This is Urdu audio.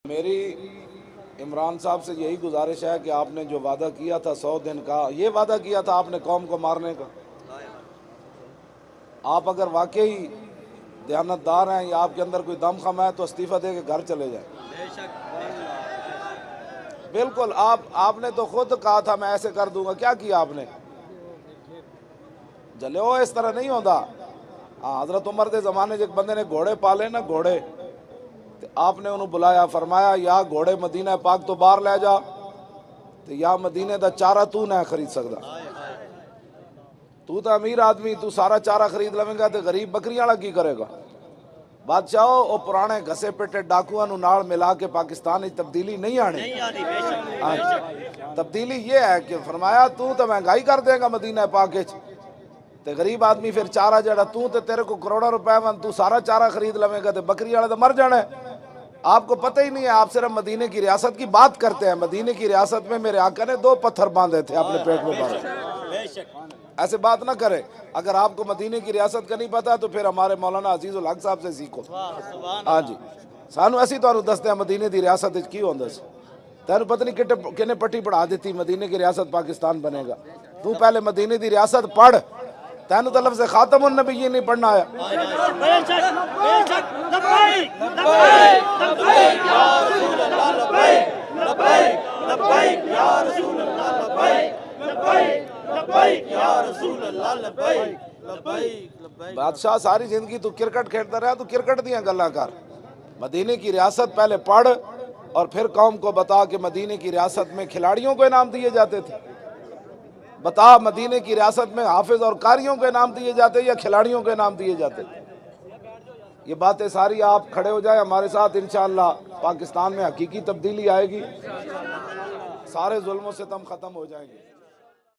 میری عمران صاحب سے یہی گزارش ہے کہ آپ نے جو وعدہ کیا تھا 100 دن کا، یہ وعدہ کیا تھا آپ نے قوم کو مارنے کا۔ آپ اگر واقعی دیانتدار ہیں یا آپ کے اندر کوئی دم خم ہے تو استعفیٰ دے کے گھر چلے جائیں۔ بالکل، آپ نے تو خود کہا تھا میں ایسے کر دوں گا، کیا کیا آپ نے؟ جلے ہو، اس طرح نہیں ہوتا۔ حضرت عمر دے زمانے ایک بندے نے گھوڑے پالے نا، گھوڑے، آپ نے انہوں بلایا، فرمایا یا گھوڑے مدینہ پاک تو باہر لے جا تو یا مدینہ دا چارہ تو نہ خرید سکتا۔ تو تا امیر آدمی، تو سارا چارہ خرید لویں گا تو غریب بکریاں والا کی کرے گا؟ بادشاہو، او پرانے گھسے پٹے ڈاکوؤں نو نال ملا کے پاکستان میں تبدیلی نہیں آنی۔ تبدیلی یہ ہے کہ فرمایا تو مہنگائی کر دے گا مدینہ پاک وچ تے غریب آدمی پھر چارہ جڑا تو تے تیرے کو کروڑوں روپے ون تو سارا چارہ خرید لویں گا تے بکری والا تو مر جانا ہے۔ آپ کو پتہ ہی نہیں ہے، آپ صرف مدینے کی ریاست کی بات کرتے ہیں۔ مدینے کی ریاست میں میرے آقا نے 2 پتھر باندھے تھے اپنے پیٹ میں باندھے۔ ایسے بات نہ کرے۔ اگر آپ کو مدینے کی ریاست کا نہیں پتا تو پھر ہمارے مولانا عزیز الحق صاحب سے سیکھو۔ ہاں جی، سانو ایسی تو دستے ہیں مدینے دی ریاست کی ہوندہ سے۔ تینوں پتہ نہیں کنے پٹی پڑھا دیتی مدینے کی ریاست پاکستان بنے گا۔ تو پہلے مدینے دی ریاست پڑھ، تینوں تو لفظ خاتم النبیین نہیں پڑھنا آیا۔ بادشاہ ساری زندگی تو کرکٹ کھیلتا رہا، تو کرکٹ دیاں گلاں کر۔ مدینے کی ریاست پہلے پڑھ اور پھر قوم کو بتا کہ مدینے کی ریاست میں کھلاڑیوں کو انعام دیے جاتے تھے۔ بتا مدینے کی ریاست میں حافظ اور قاریوں کے انعام دیے جاتے یا کھلاڑیوں کے انعام دیے جاتے؟ یہ باتیں ساری آپ کھڑے ہو جائیں ہمارے ساتھ، انشاءاللہ پاکستان میں حقیقی تبدیلی آئے گی، سارے ظلم و ستم ختم ہو جائیں گے۔